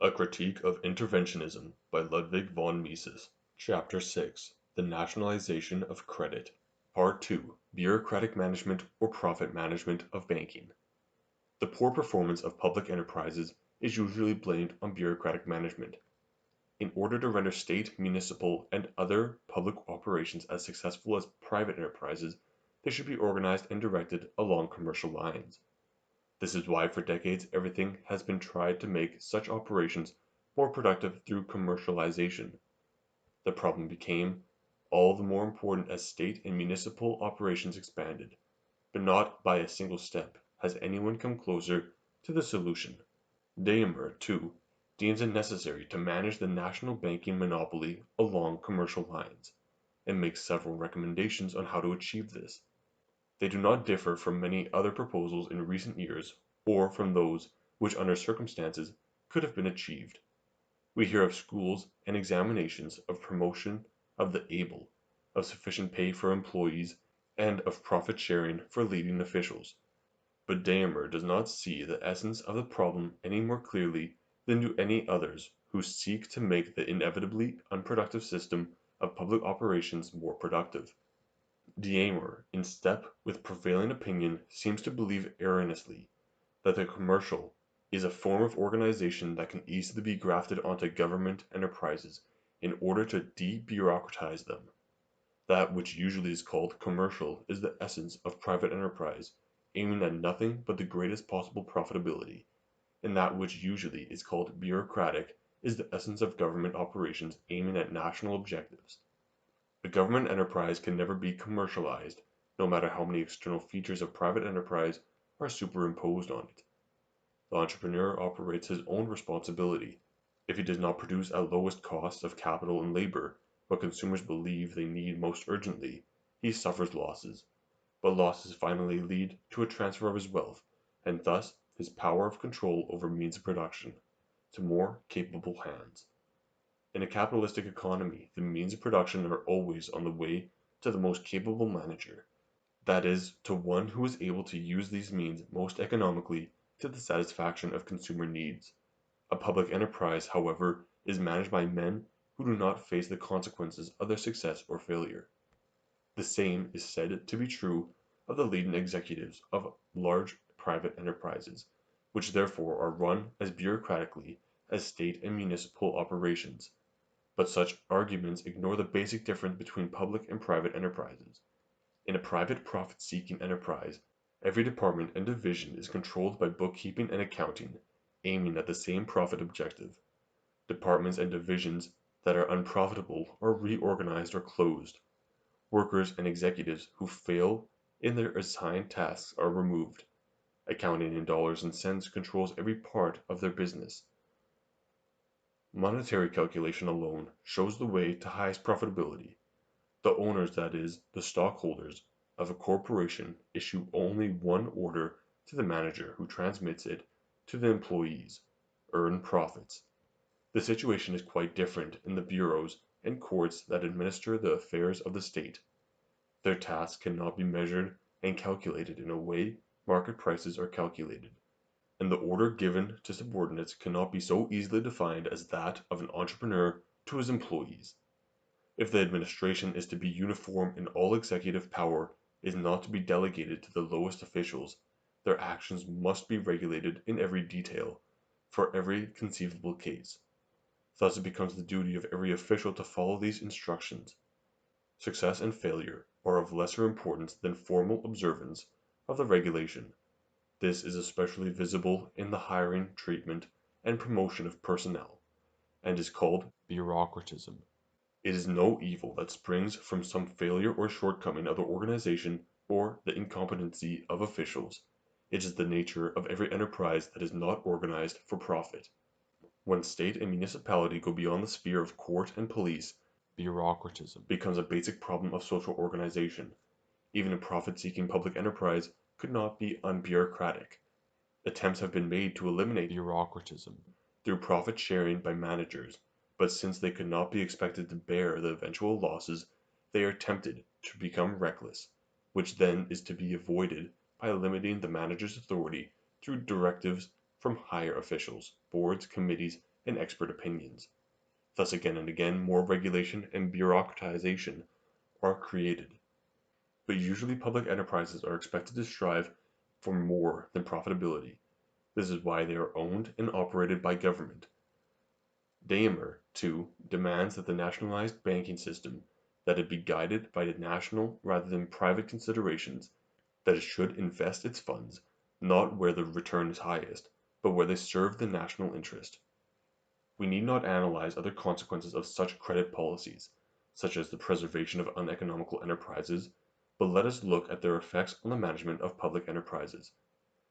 A Critique of Interventionism by Ludwig von Mises. Chapter 6. The Nationalization of Credit. Part 2. Bureaucratic Management or Profit Management of Banking. The poor performance of public enterprises is usually blamed on bureaucratic management. In order to render state, municipal, and other public operations as successful as private enterprises, they should be organized and directed along commercial lines. This is why for decades everything has been tried to make such operations more productive through commercialization. The problem became all the more important as state and municipal operations expanded, but not by a single step has anyone come closer to the solution. Daimler, too, deems it necessary to manage the national banking monopoly along commercial lines, and makes several recommendations on how to achieve this. They do not differ from many other proposals in recent years or from those which under circumstances could have been achieved. We hear of schools and examinations, of promotion of the able, of sufficient pay for employees, and of profit sharing for leading officials. But Daimler does not see the essence of the problem any more clearly than do any others who seek to make the inevitably unproductive system of public operations more productive. Daimler, in step with prevailing opinion, seems to believe erroneously that the commercial is a form of organization that can easily be grafted onto government enterprises in order to de-bureaucratize them. That which usually is called commercial is the essence of private enterprise, aiming at nothing but the greatest possible profitability, and that which usually is called bureaucratic is the essence of government operations aiming at national objectives. A government enterprise can never be commercialized, no matter how many external features of private enterprise are superimposed on it. The entrepreneur operates his own responsibility. If he does not produce at lowest cost of capital and labor what consumers believe they need most urgently, he suffers losses. But losses finally lead to a transfer of his wealth, and thus his power of control over means of production, to more capable hands. In a capitalistic economy, the means of production are always on the way to the most capable manager, that is, to one who is able to use these means most economically to the satisfaction of consumer needs. A public enterprise, however, is managed by men who do not face the consequences of their success or failure. The same is said to be true of the leading executives of large private enterprises, which therefore are run as bureaucratically as state and municipal operations. But such arguments ignore the basic difference between public and private enterprises. In a private profit-seeking enterprise, every department and division is controlled by bookkeeping and accounting, aiming at the same profit objective. Departments and divisions that are unprofitable are reorganized or closed. Workers and executives who fail in their assigned tasks are removed. Accounting in dollars and cents controls every part of their business. Monetary calculation alone shows the way to highest profitability. The owners, that is, the stockholders, of a corporation issue only one order to the manager who transmits it to the employees: earn profits. The situation is quite different in the bureaus and courts that administer the affairs of the state. Their tasks cannot be measured and calculated in a way market prices are calculated, and the order given to subordinates cannot be so easily defined as that of an entrepreneur to his employees. If the administration is to be uniform and all executive power is not to be delegated to the lowest officials, their actions must be regulated in every detail, for every conceivable case. Thus it becomes the duty of every official to follow these instructions. Success and failure are of lesser importance than formal observance of the regulation. This is especially visible in the hiring, treatment, and promotion of personnel, and is called bureaucratism. It is no evil that springs from some failure or shortcoming of the organization or the incompetency of officials. It is the nature of every enterprise that is not organized for profit. When state and municipality go beyond the sphere of court and police, bureaucratism becomes a basic problem of social organization. Even a profit-seeking public enterprise could not be unbureaucratic. Attempts have been made to eliminate bureaucratism through profit sharing by managers, but since they could not be expected to bear the eventual losses, they are tempted to become reckless, which then is to be avoided by limiting the manager's authority through directives from higher officials, boards, committees, and expert opinions. Thus again and again more regulation and bureaucratization are created. But usually public enterprises are expected to strive for more than profitability. This is why they are owned and operated by government. Daimler, too, demands that the nationalized banking system that it be guided by the national rather than private considerations, that it should invest its funds not where the return is highest, but where they serve the national interest. We need not analyze other consequences of such credit policies, such as the preservation of uneconomical enterprises, but let us look at their effects on the management of public enterprises.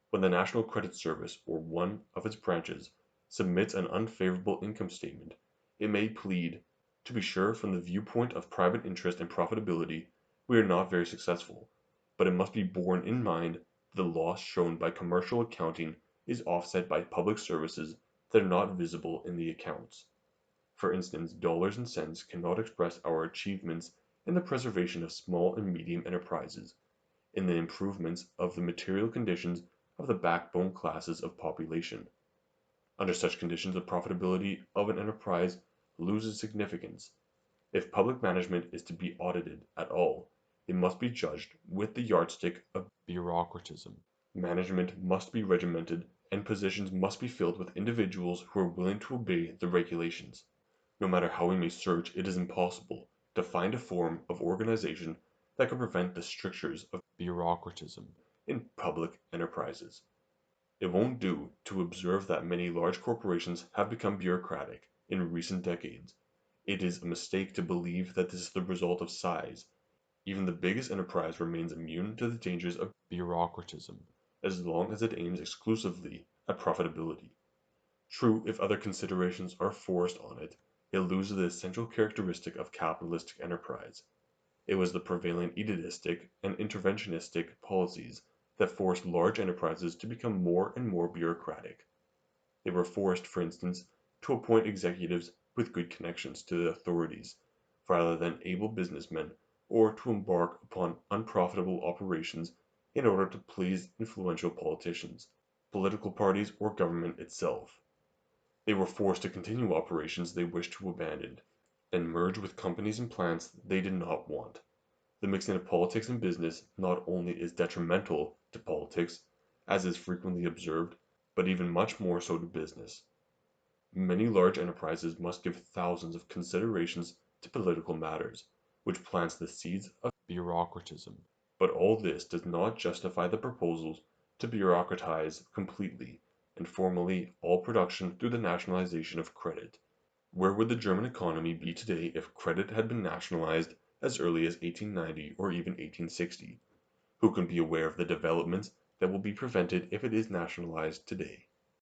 When the National Credit Service or one of its branches submits an unfavorable income statement, it may plead, to be sure from the viewpoint of private interest and profitability, we are not very successful, but it must be borne in mind that the loss shown by commercial accounting is offset by public services that are not visible in the accounts. For instance, dollars and cents cannot express our achievements in the preservation of small and medium enterprises, in the improvements of the material conditions of the backbone classes of population. Under such conditions the profitability of an enterprise loses significance. If public management is to be audited at all, it must be judged with the yardstick of bureaucratism. Management must be regimented, and positions must be filled with individuals who are willing to obey the regulations. No matter how we may search, it is impossible to find a form of organization that can prevent the strictures of bureaucratism in public enterprises. It won't do to observe that many large corporations have become bureaucratic in recent decades. It is a mistake to believe that this is the result of size. Even the biggest enterprise remains immune to the dangers of bureaucratism, as long as it aims exclusively at profitability. True, if other considerations are forced on it, it loses the essential characteristic of capitalistic enterprise. It was the prevailing elitistic and interventionistic policies that forced large enterprises to become more and more bureaucratic. They were forced, for instance, to appoint executives with good connections to the authorities, rather than able businessmen, or to embark upon unprofitable operations in order to please influential politicians, political parties, or government itself. They were forced to continue operations they wished to abandon, and merge with companies and plants they did not want. The mixing of politics and business not only is detrimental to politics, as is frequently observed, but even much more so to business. Many large enterprises must give thousands of considerations to political matters, which plants the seeds of bureaucratism. But all this does not justify the proposals to bureaucratize completely and formally all production through the nationalization of credit. Where would the German economy be today if credit had been nationalized as early as 1890 or even 1860? Who can be aware of the developments that will be prevented if it is nationalized today?